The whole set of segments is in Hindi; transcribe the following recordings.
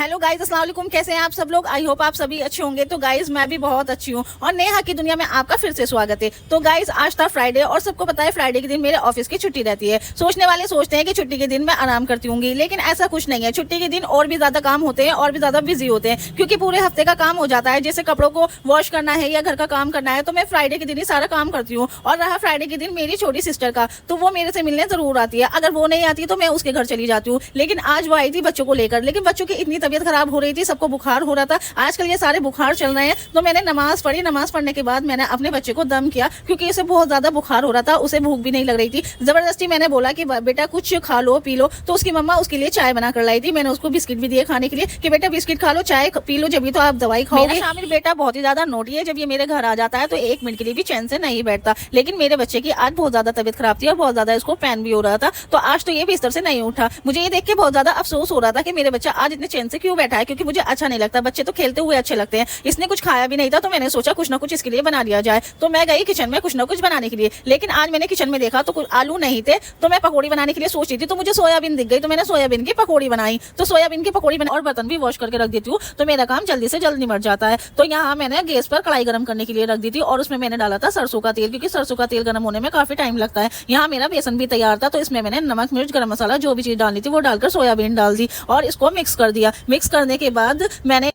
हेलो गाइज, अस्सलाम वालेकुम। कैसे हैं आप सब लोग? आई होप आप सभी अच्छे होंगे। तो गाइज मैं भी बहुत अच्छी हूँ और नेहा की दुनिया में आपका फिर से स्वागत है। तो गाइज आज था फ्राइडे और सबको पता है फ्राइडे के दिन मेरे ऑफिस की छुट्टी रहती है। सोचने वाले सोचते हैं कि छुट्टी के दिन मैं आराम करती होंगी, लेकिन ऐसा कुछ नहीं है। छुट्टी के दिन और भी ज्यादा काम होते हैं और भी ज्यादा बिजी होते हैं, क्योंकि पूरे हफ्ते का काम हो जाता है। जैसे कपड़ों को वॉश करना है या घर का काम करना है, तो मैं फ्राइडे के दिन ही सारा काम करती हूँ। और रहा फ्राइडे के दिन मेरी छोटी सिस्टर का, तो वो मेरे से मिलने जरूर आती है। अगर वो नहीं आती तो मैं उसके घर चली जाती हूँ। लेकिन आज वो आई थी बच्चों को लेकर, लेकिन बच्चों की इतनी तबीयत खराब हो रही थी, सबको बुखार हो रहा था। आजकल ये सारे बुखार चल रहे हैं, तो मैंने नमाज पढ़ी। नमाज पढ़ने के बाद मैंने अपने बच्चे को दम किया, क्योंकि इसे बहुत ज्यादा बुखार हो रहा था। उसे भूख भी नहीं लग रही थी। जबरदस्ती मैंने बोला कि बेटा कुछ खा लो पी लो, तो उसकी मम्मा उसके लिए चाय बना कर लाई थी। मैंने उसको बिस्किट भी दिए खाने के लिए कि बेटा बिस्किट खा लो, चाय पी लो, जब तो आप दवाई खाओगे। शामिल बेटा बहुत ही ज्यादा नोटी है। जब ये मेरे घर आ जाता है तो एक मिनट के लिए भी चैन से नहीं बैठता। लेकिन मेरे बच्चे की आज बहुत ज्यादा तबीयत खराब थी और बहुत ज्यादा इसको पैन भी हो रहा था, तो आज तो ये बिस्तर से नहीं उठा। मुझे ये देख के बहुत ज्यादा अफसोस हो रहा था कि मेरे बच्चा आज इतने चैन से क्यों बैठा है, क्योंकि मुझे अच्छा नहीं लगता। बच्चे तो खेलते हुए अच्छे लगते हैं। इसने कुछ खाया भी नहीं था, तो मैंने सोचा कुछ ना कुछ इसके लिए बना लिया जाए। तो मैं गई किचन में कुछ ना कुछ बनाने के लिए। लेकिन आज मैंने किचन में देखा तो कुछ आलू नहीं थे, तो मैं पकौड़ी बनाने के लिए सोच रही थी। तो मुझे सोयाबीन दिख गई, तो मैंने सोयाबीन की पकौड़ी बनाई। तो सोयाबीन की पकौड़ी बना और बर्तन भी वॉश करके रख देती हूँ, तो मेरा काम जल्दी से जल्द निमट जाता है। तो यहाँ मैंने गैस पर कढ़ाई गर्म करने के लिए रख दी थी और उसमें मैंने डाला था सरसों का तेल, क्योंकि सरसों का तेल गर्म होने में काफी टाइम लगता है। यहाँ मेरा बेसन भी तैयार था, तो इसमें मैंने नमक मिर्च गरम मसाला जो भी चीज डालनी थी वो डालकर सोयाबीन डाल दी और इसको मिक्स कर दिया। मिक्स करने के बाद मैंने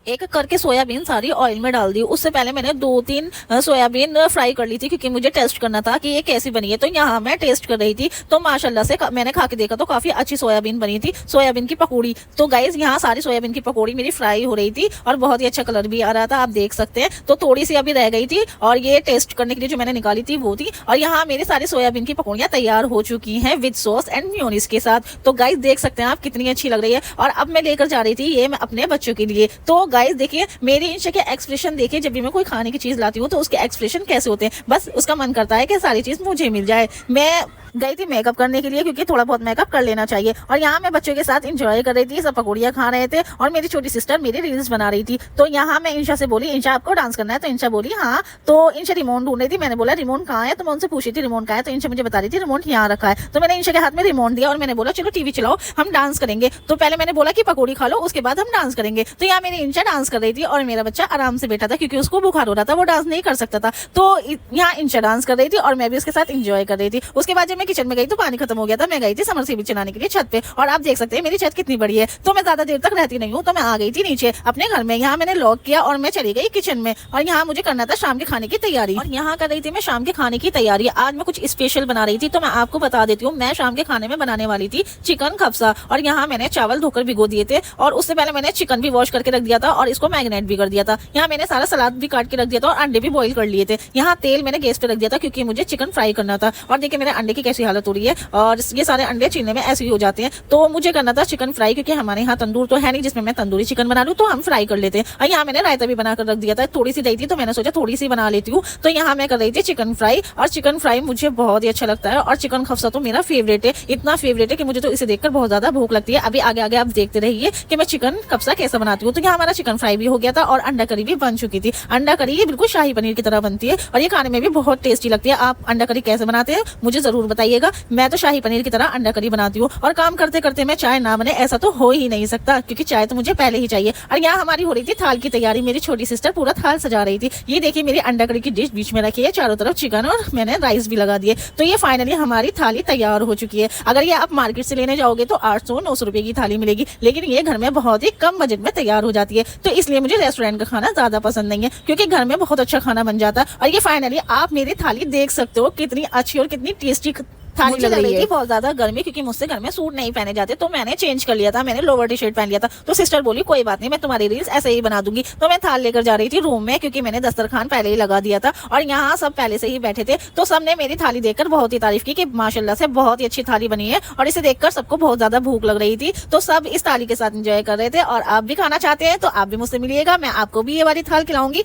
एक करके सोयाबीन सारी ऑयल में डाल दी। उससे पहले मैंने 2-3 सोयाबीन फ्राई कर ली थी, क्योंकि मुझे टेस्ट करना था कि ये कैसी बनी है। तो यहाँ मैं टेस्ट कर रही थी, तो माशाल्लाह से मैंने खा के देखा तो काफी अच्छी सोयाबीन बनी थी, सोयाबीन की पकौड़ी। तो गाइज यहाँ सारी सोयाबीन की पकौड़ी मेरी फ्राई हो रही थी और बहुत ही अच्छा कलर भी आ रहा था, आप देख सकते हैं। तो थोड़ी सी अभी रह गई थी और ये टेस्ट करने के लिए जो मैंने निकाली थी वो थी। और यहाँ मेरी सारी सोयाबीन की पकौड़ियाँ तैयार हो चुकी हैं विद सॉस एंड मेयोनीज के साथ। तो गाइज देख सकते हैं आप कितनी अच्छी लग रही है। और अब मैं लेकर जा रही थी ये मैं अपने बच्चों के लिए। तो गाइज देखिए मेरी इंशा के एक्सप्रेशन देखिए, जब भी मैं कोई खाने की चीज लाती हूँ तो उसके एक्सप्रेशन कैसे होते हैं। बस उसका मन करता है कि सारी चीज मुझे मिल जाए। मैं गई थी मेकअप करने के लिए, क्योंकि थोड़ा बहुत मेकअप कर लेना चाहिए। और यहाँ मैं बच्चों के साथ एंजॉय कर रही थी, सब पकौड़ियाँ खा रहे थे और मेरी छोटी सिस्टर मेरी रील्स बना रही थी। तो यहाँ मैं इंशा से बोली, इंशा आपको डांस करना है? तो इंशा बोली हाँ। तो इंशा रिमोट ढूंढ रही थी। मैंने बोला रिमोट कहाँ है? तो मैं उनसे पूछी थी रिमोट कहाँ है, तो इंशा मुझे बता रही थी रिमोट यहाँ रखा है। तो मैंने इंशा के हाथ में रिमोट दिया और मैंने बोला चलो टीवी चलाओ, हम डांस करेंगे। तो पहले मैंने बोला कि पकौड़ी खा लो, उसके बाद हम डांस करेंगे। तो यहाँ मेरी इंशा डांस कर रही थी और मेरा बच्चा आराम से बैठा था, क्योंकि उसको बुखार हो रहा था, वो डांस नहीं कर सकता था। तो यहाँ इंशा डांस कर रही थी और मैं भी उसके साथ इंजॉय कर रही थी। उसके बाद जब मैं किचन में गई तो पानी खत्म हो गया था। मैं गई थी समरसेबल चलाने के लिए छत पे, और आप देख सकते हैं मेरी छत कितनी बड़ी है। तो मैं ज्यादा देर तक रहती नहीं हूँ, तो मैं आ गई थी नीचे अपने घर में। यहाँ मैंने लॉक किया और मैं चली गई किचन में। और यहाँ मुझे करना था शाम के खाने की तैयारी, और यहाँ कर रही थी मैं शाम के खाने की तैयारी। आज मैं कुछ स्पेशल बना रही थी, तो मैं आपको बता देती हूँ। मैं शाम के खाने में बनाने वाली थी चिकन कब्सा। और यहाँ मैंने चावल धोकर भिगो दिए थे और उससे पहले मैंने चिकन भी वॉश करके रख दिया था और इसको मैरिनेट भी कर दिया था। यहाँ मैंने सारा सलाद भी काट के रख दिया था और अंडे भी बॉईल कर लिए थे। यहाँ तेल मैंने गैस पे रख दिया था, क्योंकि मुझे चिकन फ्राई करना था। और देखिए मेरे अंडे की कैसी हालत हो रही है, और ये सारे अंडे छीलने में ऐसे ही हो जाते हैं। तो मुझे करना था चिकन फ्राई, क्योंकि हमारे यहाँ तंदूर तो है नहीं जिसमें मैं तंदूरी चिकन बना लूँ, तो हम फ्राई कर लेते हैं। और यहाँ मैंने रायता भी बनाकर रख दिया था, थोड़ी सी दही थी तो मैंने सोचा थोड़ी सी बना लेती हूँ। तो यहाँ मैं कर रही थी चिकन फ्राई, और चिकन फ्राई मुझे बहुत ही अच्छा लगता है। और चिकन खफसा तो मेरा फेवरेट है, इतना फेवरेट है कि मुझे तो इसे देखकर बहुत ज्यादा भूख लगती है। अभी आगे आगे आप देखते रहिए कि मैं चिकन कब्सा कैसे बनाती हूँ। तो यहाँ हमारा चिकन फ्राई भी हो गया था और अंडा करी भी बन चुकी थी। अंडा करी ये बिल्कुल शाही पनीर की तरह बनती है और ये खाने में भी बहुत टेस्टी लगती है। आप अंडा करी कैसे बनाते हैं मुझे जरूर बताइएगा। मैं तो शाही पनीर की तरह अंडा करी बनाती हूँ। और काम करते करते मैं चाय ना बने ऐसा तो हो ही नहीं सकता, क्योंकि चाय तो मुझे पहले ही चाहिए। और यहाँ हमारी हो रही थी थाल की तैयारी। मेरी छोटी सिस्टर पूरा थाल सजा रही थी। ये देखिए मेरी अंडा करी की डिश बीच में रखी है, चारों तरफ चिकन और मैंने राइस भी लगा दिए। तो ये फाइनली हमारी थाली तैयार हो चुकी है। अगर ये आप मार्केट से लेने जाओगे तो 800-900 रुपए की थाली मिलेगी, लेकिन ये घर में बहुत ही कम बजट में तैयार हो जाती है। तो इसलिए मुझे रेस्टोरेंट का खाना ज्यादा पसंद नहीं है, क्योंकि घर में बहुत अच्छा खाना बन जाता है। और ये फाइनली आप मेरी थाली देख सकते हो कितनी अच्छी और कितनी टेस्टी थाली लग रही थी। बहुत ज्यादा गर्मी, क्योंकि मुझसे घर में सूट नहीं पहने जाते, तो मैंने चेंज कर लिया था। मैंने लोअर टी शर्ट पहन लिया था। तो सिस्टर बोली कोई बात नहीं, मैं तुम्हारी रील्स ऐसे ही बना दूंगी। तो मैं थाल लेकर जा रही थी रूम में, क्योंकि मैंने दस्तरखान पहले ही लगा दिया था और यहाँ सब पहले से ही बैठे थे। तो सबने मेरी थाली देखकर बहुत ही तारीफ की कि माशाल्लाह से बहुत ही अच्छी थाली बनी है। और इसे देखकर सबको बहुत ज्यादा भूख लग रही थी, तो सब इस थाली के साथ एंजॉय कर रहे थे। और आप भी खाना चाहते हैं तो आप भी मुझसे मिलिएगा, मैं आपको भी ये वाली थाल खिलाऊंगी।